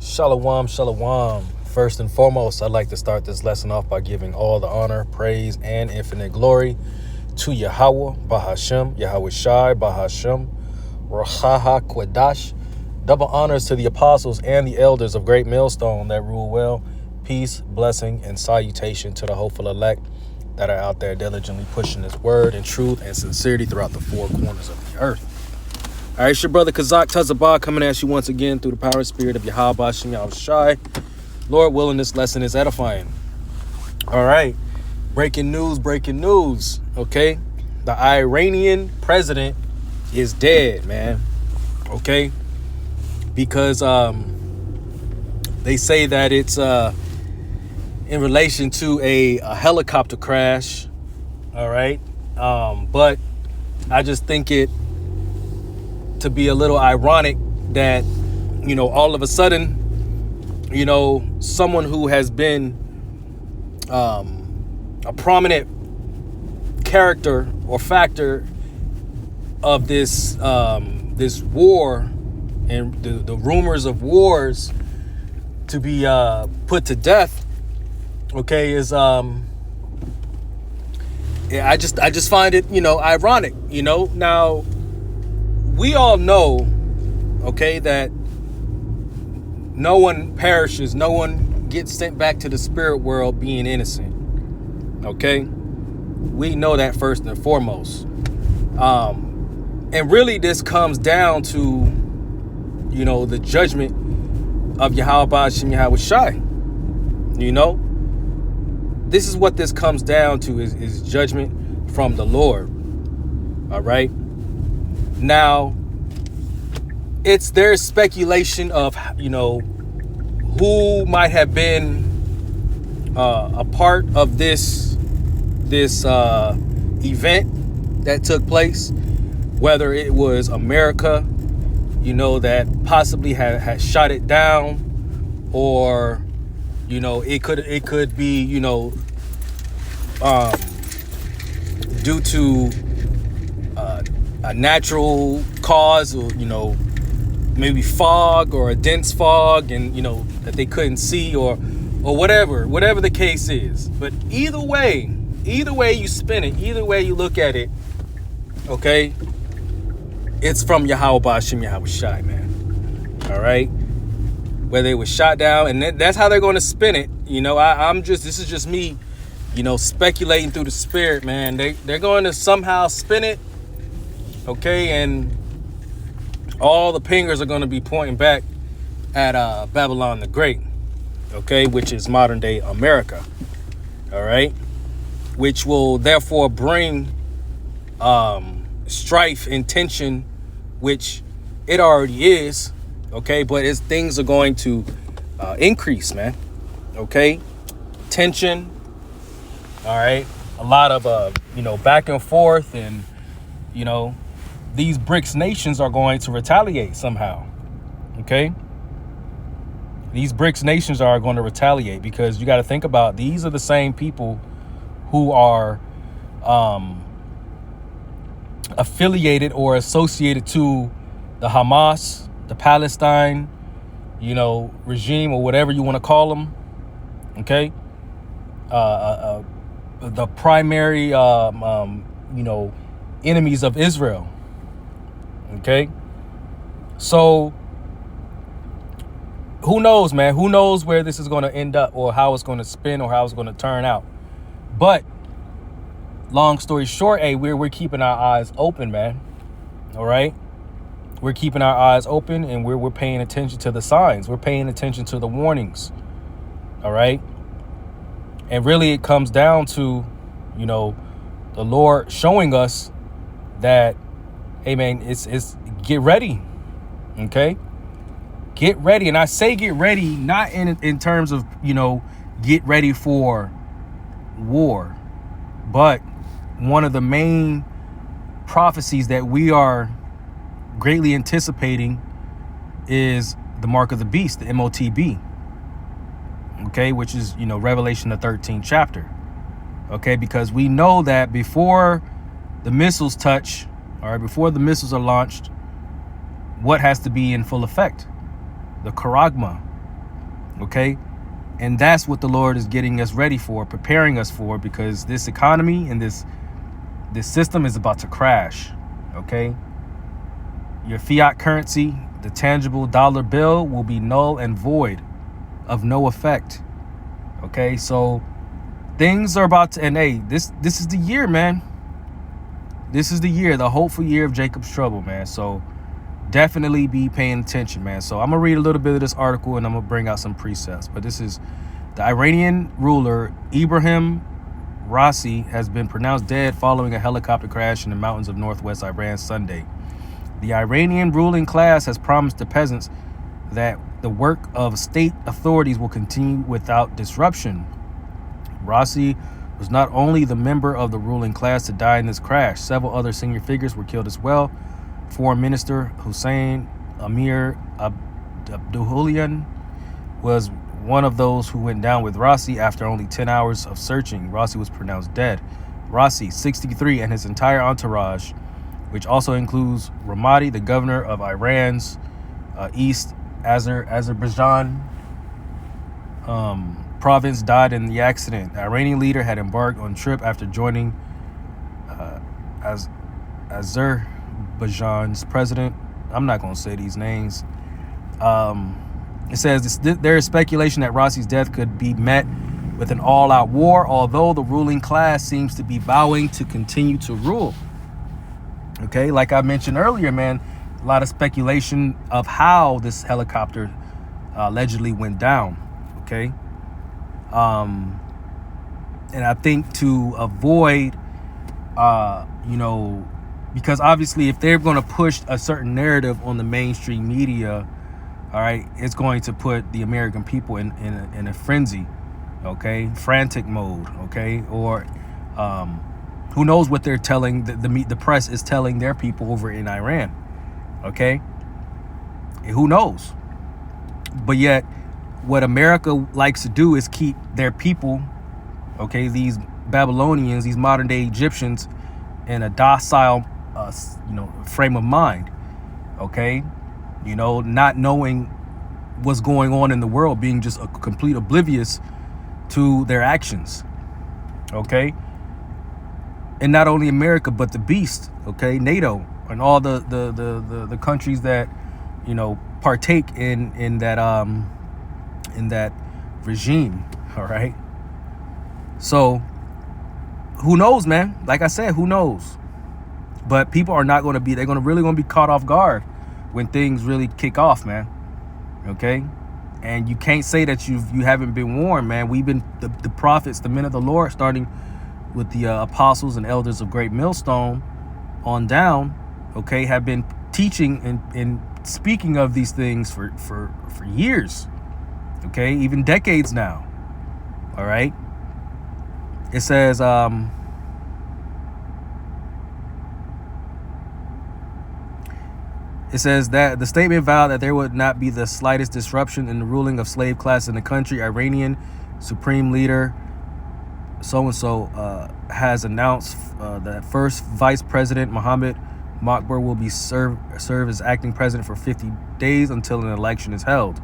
Shalom, shalom. First and foremost, I'd like to start this lesson off by giving all the honor, praise, and infinite glory to Yahweh, Bahashem, Yahweh Shai, Bahashem, Rahaha Kwadash. Double honors to the apostles and the elders of Great Millstone that rule well. Peace, blessing, and salutation to the hopeful elect that are out there diligently pushing this word and truth and sincerity throughout the four corners of the earth. All right, it's your brother Kazak Tazabah coming at you once again through the power and spirit of Yahweh Bashem Yahweh Shai. Lord willing, this lesson is edifying. All right, breaking news. Okay, the Iranian president is dead, man. Okay, because they say that it's in relation to a helicopter crash. All right, but I just think it to be a little ironic that, all of a sudden, someone who has been a prominent character or factor of this this war and the rumors of wars to be put to death, okay, is I just find it ironic. Now we all know, okay, that no one perishes, no one gets sent back to the spirit world being innocent. Okay, we know that first and foremost. And really this comes down to, the judgment of Yahweh Bashem Yahweh Shai. This is what this comes down to is judgment from the Lord. All right. Now, there's speculation of, who might have been a part of this event that took place, whether it was America, that possibly had shot it down, or, it could be, due to a natural cause, or maybe fog or a dense fog, and that they couldn't see, or whatever the case is. But either way you spin it, either way you look at it, okay, it's from Yahweh Bashem Yahweh Shai, man. All right, whether it was shot down, and that's how they're going to spin it. This is just me, speculating through the spirit, man. They're going to somehow spin it. Okay, and all the fingers are going to be pointing back at Babylon the Great, okay, which is modern day America, all right, which will therefore bring strife and tension, which it already is, okay, but things are going to increase, man, okay, tension, all right, a lot of back and forth, and these BRICS nations are going to retaliate somehow, okay? These BRICS nations are going to retaliate, because you got to think about, these are the same people who are affiliated or associated to the Hamas, the Palestine, regime, or whatever you want to call them, okay? The primary, enemies of Israel. Okay, so who knows, man? Who knows where this is going to end up, or how it's going to spin, or how it's going to turn out? But long story short, we're keeping our eyes open, man. All right, we're keeping our eyes open, and we're paying attention to the signs. We're paying attention to the warnings. All right, and really it comes down to, the Lord showing us that, hey, man, it's get ready, okay? Get ready. And I say get ready, not in terms of, get ready for war, but one of the main prophecies that we are greatly anticipating is the mark of the beast, the MOTB, okay, which is, Revelation, the 13th chapter, okay, because we know that before the missiles touch, all right, before the missiles are launched, what has to be in full effect? The charagma, Okay. And that's what the Lord is getting us ready for, preparing us for, because this economy and this system is about to crash. Okay. Your fiat currency, the tangible dollar bill, will be null and void, of no effect. Okay. So things are about to, and hey, this is the year, man. This is the year, the hopeful year of Jacob's trouble, man. So definitely be paying attention, man. So I'm going to read a little bit of this article and I'm going to bring out some precepts. But this is the Iranian ruler Ibrahim Raisi has been pronounced dead following a helicopter crash in the mountains of northwest Iran Sunday. The Iranian ruling class has promised the peasants that the work of state authorities will continue without disruption. Raisi was not only the member of the ruling class to die in this crash, several other senior figures were killed as well. Foreign Minister Hussein Amir Abdullahian was one of those who went down with Raisi after only 10 hours of searching. Raisi was pronounced dead. Raisi, 63, and his entire entourage, which also includes Ramadi, the governor of Iran's East Azerbaijan province, died in the accident. The Iranian leader had embarked on a trip after joining Azerbaijan's president. I'm not going to say these names. It says there is speculation that Raisi's death could be met with an all-out war, although the ruling class seems to be vowing to continue to rule. Okay, like I mentioned earlier, man, a lot of speculation of how this helicopter allegedly went down. Okay. And I think to avoid, because obviously if they're going to push a certain narrative on the mainstream media, all right, it's going to put the American people in a frenzy, okay, frantic mode, okay, or who knows what they're telling, the press is telling their people over in Iran, okay, and who knows, but yet what America likes to do is keep their people, okay, these Babylonians, these modern day Egyptians, in a docile, frame of mind, okay, not knowing what's going on in the world, being just a complete oblivious to their actions, okay, and not only America but the beast, okay, NATO and all the countries that partake in that regime. All right, so who knows, man? Like I said, who knows? But people are not going to be, they're really going to be caught off guard when things really kick off, man. Okay, and you can't say that you haven't been warned, man. We've been the prophets, the men of the Lord, starting with the apostles and elders of Great Millstone on down, okay, have been teaching and speaking of these things for years, okay, even decades now. All right, it says that the statement vowed that there would not be the slightest disruption in the ruling of slave class in the country. Iranian Supreme Leader so-and-so has announced that first Vice President Mohammed Mokbar will be serve as acting president for 50 days until an election is held.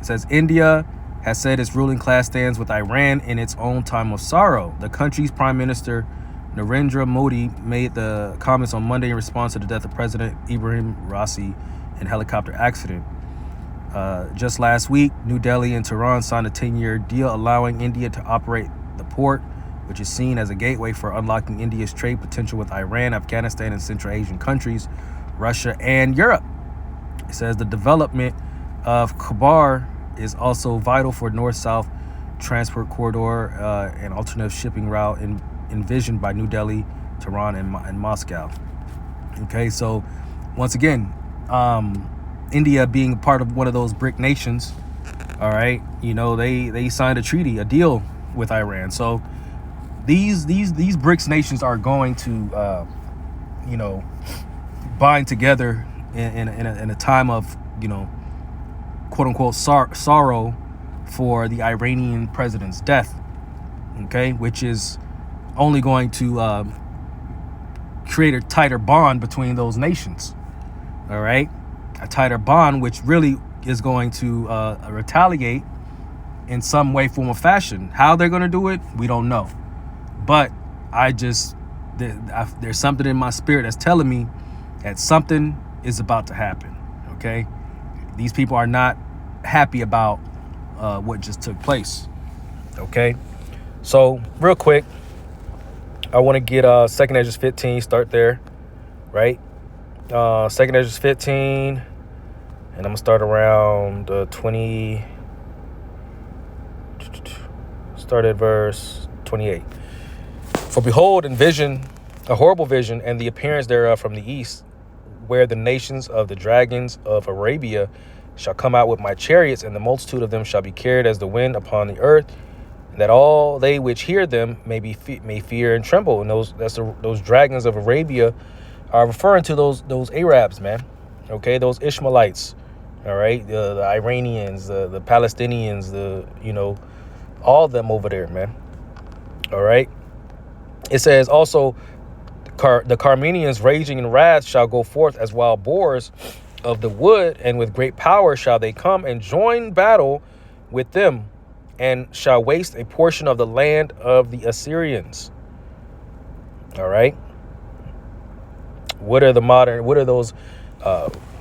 It says India has said its ruling class stands with Iran in its own time of sorrow. The country's Prime Minister Narendra Modi made the comments on Monday in response to the death of President Ibrahim Raisi in a helicopter accident. Just last week, New Delhi and Tehran signed a 10-year deal allowing India to operate the port, which is seen as a gateway for unlocking India's trade potential with Iran, Afghanistan, and Central Asian countries, Russia, and Europe. It says the development of Khabar is also vital for north-south transport corridor, and alternative shipping route envisioned by New Delhi, Tehran, and Moscow. Okay, so once again, India being part of one of those BRIC nations, all right, they signed a deal with Iran. So these BRICS nations are going to bind together in a time of quote unquote sorrow for the Iranian president's death, okay, which is only going to create a tighter bond between those nations. All right, a tighter bond, which really is going to retaliate in some way, form, or fashion. How they're going to do it, we don't know. But there's something in my spirit that's telling me that something is about to happen, okay? These people are not happy about what just took place, okay? So real quick, I want to get 2nd Ezra 15, start there, right? 2nd Ezra 15, and I'm going to start around 20, start at verse 28. For behold, in vision, a horrible vision, and the appearance thereof from the east, where the nations of the dragons of Arabia shall come out with my chariots, and the multitude of them shall be carried as the wind upon the earth, and that all they which hear them may fear and tremble. And those dragons of Arabia are referring to those Arabs, man. Okay, those Ishmaelites. All right, the Iranians, the Palestinians, all of them over there, man. All right. It says also, the Carmenians raging in wrath shall go forth as wild boars of the wood, and with great power shall they come and join battle with them, and shall waste a portion of the land of the Assyrians. All right. What are those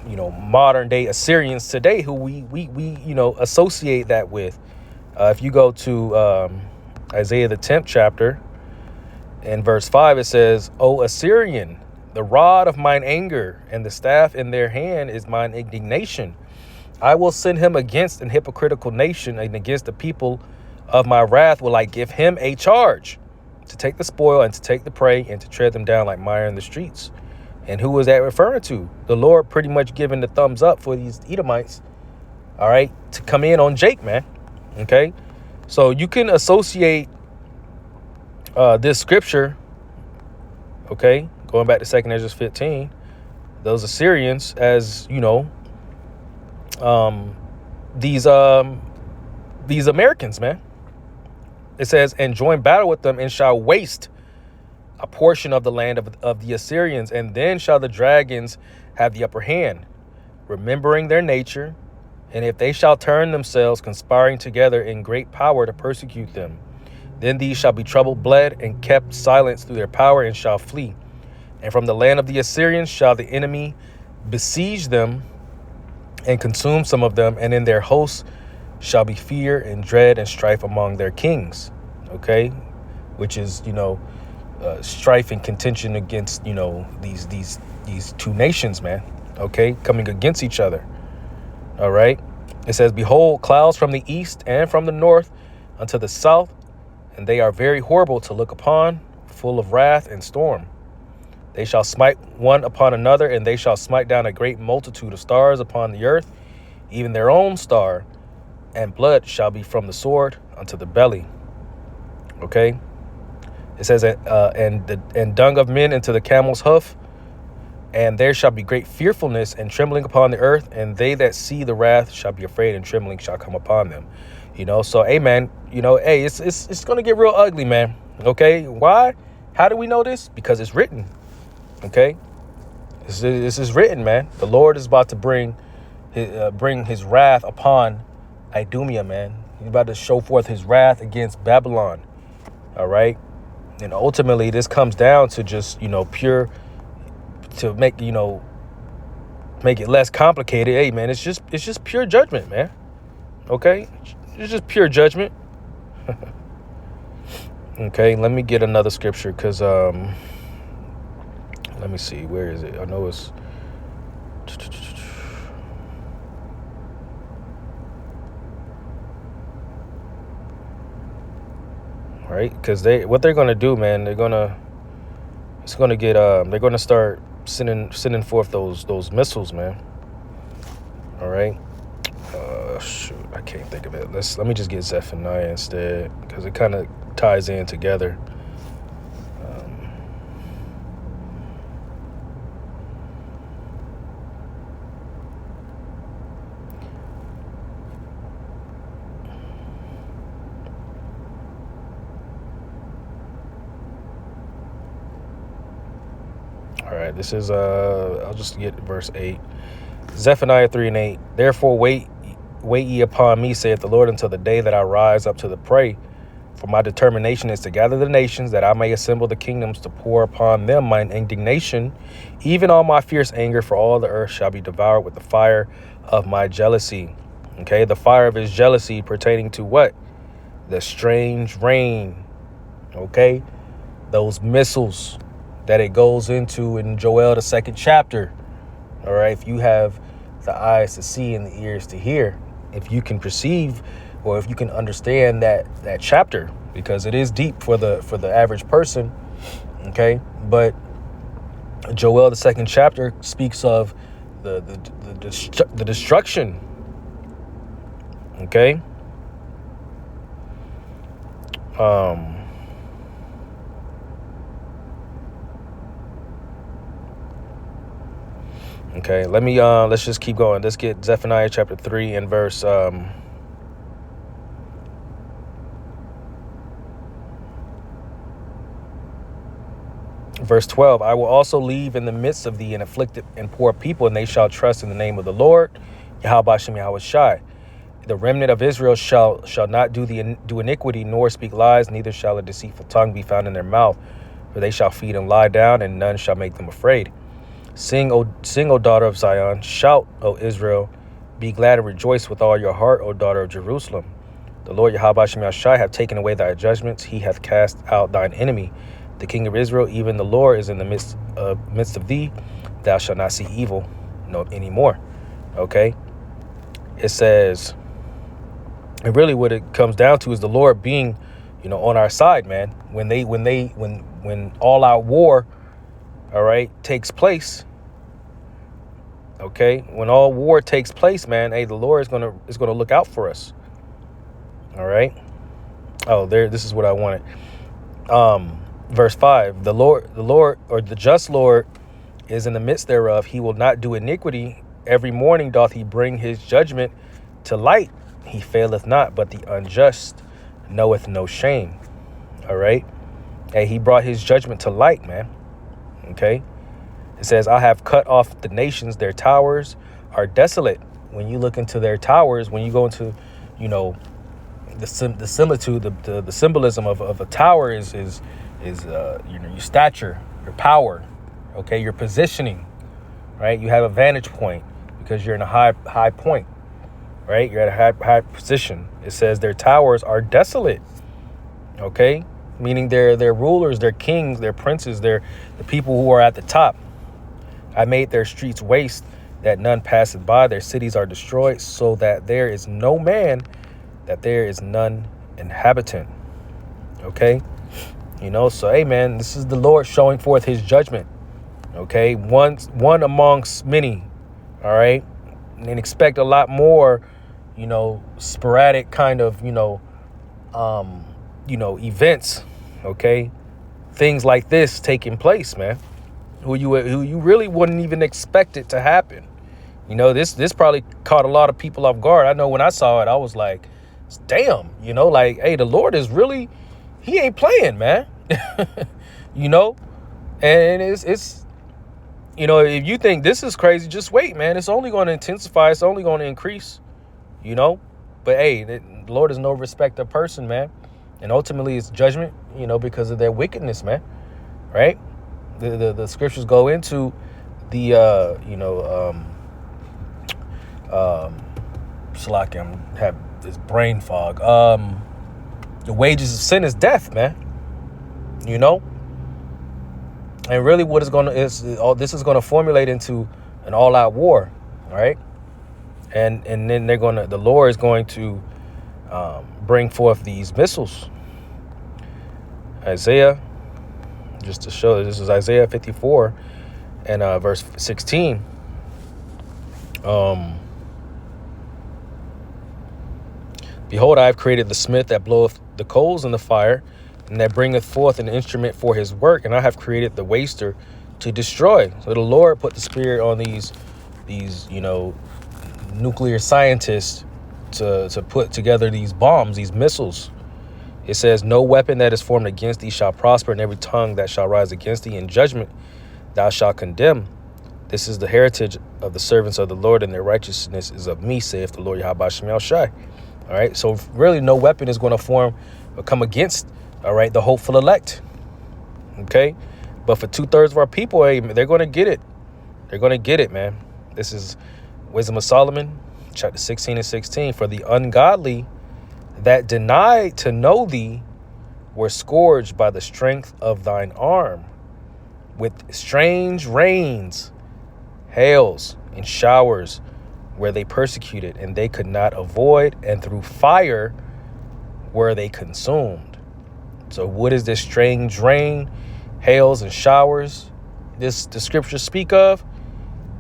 modern day Assyrians today who we associate that with? If you go to Isaiah the 10th chapter, in verse 5, it says, O Assyrian, the rod of mine anger and the staff in their hand is mine indignation. I will send him against an hypocritical nation, and against the people of my wrath will I give him a charge to take the spoil and to take the prey and to tread them down like mire in the streets. And who was that referring to? The Lord pretty much giving the thumbs up for these Edomites, all right, to come in on Jake, man. Okay, so you can associate this scripture, okay, going back to 2nd Ezra 15, those Assyrians as, these Americans, man. It says, and join battle with them, and shall waste a portion of the land of the Assyrians, and then shall the dragons have the upper hand, remembering their nature, and if they shall turn themselves, conspiring together in great power to persecute them, then these shall be troubled, bled, and kept silence through their power, and shall flee. And from the land of the Assyrians shall the enemy besiege them and consume some of them, and in their hosts shall be fear and dread and strife among their kings. Okay, which is strife and contention against these two nations, man. Okay, coming against each other. All right. It says, behold, clouds from the east and from the north unto the south, and they are very horrible to look upon, full of wrath and storm. They shall smite one upon another, and they shall smite down a great multitude of stars upon the earth, even their own star, and blood shall be from the sword unto the belly. Okay. It says, and dung of men into the camel's hoof, and there shall be great fearfulness and trembling upon the earth, and they that see the wrath shall be afraid, and trembling shall come upon them. So, hey, man, hey, it's going to get real ugly, man. Okay. Why? How do we know this? Because it's written. Okay. This is written, man. The Lord is about to bring his wrath upon Idumea, man. He's about to show forth his wrath against Babylon. All right. And ultimately, this comes down to just, pure, to make it less complicated. Hey, man, it's just pure judgment, man. Okay. It's just pure judgment. Okay, let me get another scripture because let me see, where is it? I know it's right, because they're gonna do, man, they're gonna start sending forth those missiles, man. All right. Shoot, I can't think of it. Let me just get Zephaniah instead, because it kind of ties in together. All right, this is I'll just get verse 8. Zephaniah 3:8. Therefore wait wait ye upon me, saith the Lord, until the day that I rise up to the prey. For my determination is to gather the nations, that I may assemble the kingdoms, to pour upon them mine indignation, even all my fierce anger, for all the earth shall be devoured with the fire of my jealousy. Okay, the fire of his jealousy pertaining to what? The strange rain. Okay, those missiles that it goes into in Joel, the 2nd chapter. All right, if you have the eyes to see and the ears to hear, if you can perceive, or if you can understand that chapter, because it is deep for the average person. Okay, but Joel, the 2nd chapter, speaks of the destruction. Okay. Okay, let's just keep going. Let's get Zephaniah chapter 3 and verse verse 12. I will also leave in the midst of thee an afflicted and poor people, and they shall trust in the name of the Lord, Yahweh Shem Yahweh Shai. The remnant of Israel shall not do iniquity, nor speak lies, neither shall a deceitful tongue be found in their mouth. For they shall feed and lie down, and none shall make them afraid. Sing, O daughter of Zion. Shout, O Israel. Be glad and rejoice with all your heart, O daughter of Jerusalem. The Lord Yahweh Shem Yahweh Shai hath taken away thy judgments. He hath cast out thine enemy. The King of Israel, even the Lord, is in the midst of thee. Thou shalt not see evil no anymore. Okay. It says, and really what it comes down to is the Lord being, on our side, man. When all out war, all right, takes place. Okay, when all war takes place, man, hey, the Lord is gonna look out for us. All right. Oh, this is what I wanted. Verse 5, the Lord, or the just Lord, is in the midst thereof. He will not do iniquity. Every morning doth he bring his judgment to light. He faileth not, but the unjust knoweth no shame. All right. Hey, he brought his judgment to light, man. Okay. It says, I have cut off the nations. Their towers are desolate. When you look into their towers, when you go into, the similitude, the symbolism of a tower is your stature, your power. Okay. Your positioning, right? You have a vantage point because you're in a high point. Right, you're at a high position. It says their towers are desolate. Okay, meaning their rulers, their kings, their princes, the people who are at the top. I made their streets waste, that none passeth by. Their cities are destroyed, so that there is no man, that there is none inhabitant. Okay, so hey, man, this is the Lord showing forth his judgment. Okay, one amongst many. All right, and expect a lot more. Sporadic kind of, events, okay? Things like this taking place, man, who you really wouldn't even expect it to happen. This probably caught a lot of people off guard. I know when I saw it, I was like, damn, hey, the Lord is really, he ain't playing, man. And it's if you think this is crazy, just wait, man. It's only going to intensify. It's only going to increase. But hey, the Lord is no respecter of person, man. And ultimately it's judgment, because of their wickedness, man. Right? The scriptures go into the, Shalaki, I'm have this brain fog. The wages of sin is death, man. And really what is all this is going to formulate into an all out war. All right. And then the Lord is going to bring forth these missiles. Isaiah, just to show that this is Isaiah 54 and verse 16. Behold, I have created the smith that bloweth the coals in the fire, and that bringeth forth an instrument for his work, and I have created the waster to destroy. So the Lord put the spirit on these nuclear scientists to put together these bombs, these missiles. It says, no weapon that is formed against thee shall prosper, and every tongue that shall rise against thee in judgment thou shalt condemn. This is the heritage of the servants of the Lord, and their righteousness is of me, saith the Lord Yahweh Shem Shai. All right. So really no weapon is going to form or come against, all right, the hopeful elect. Okay. But for 2/3 of our people, hey, they're going to get it. They're going to get it, man. This is Wisdom of Solomon, chapter 16 and 16. For the ungodly that denied to know thee were scourged by the strength of thine arm, with strange rains, hails, and showers where they persecuted, and they could not avoid, and through fire were they consumed. So what is this strange rain, hails, and showers the scriptures speak of?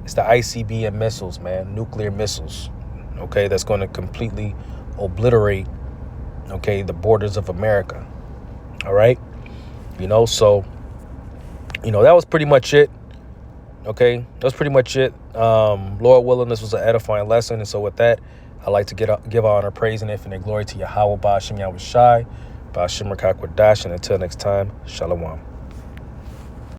It's the ICBM missiles, man, nuclear missiles, okay, that's going to completely obliterate, okay, the borders of America. All right. So, that was pretty much it. Okay. That was pretty much it. Lord willing, this was an edifying lesson. And so with that, I'd like to give honor, praise, and infinite glory to Yahweh, Ba'ashem Yahweh Shai, Ba'ashem Rakakwadash. And until next time, Shalom.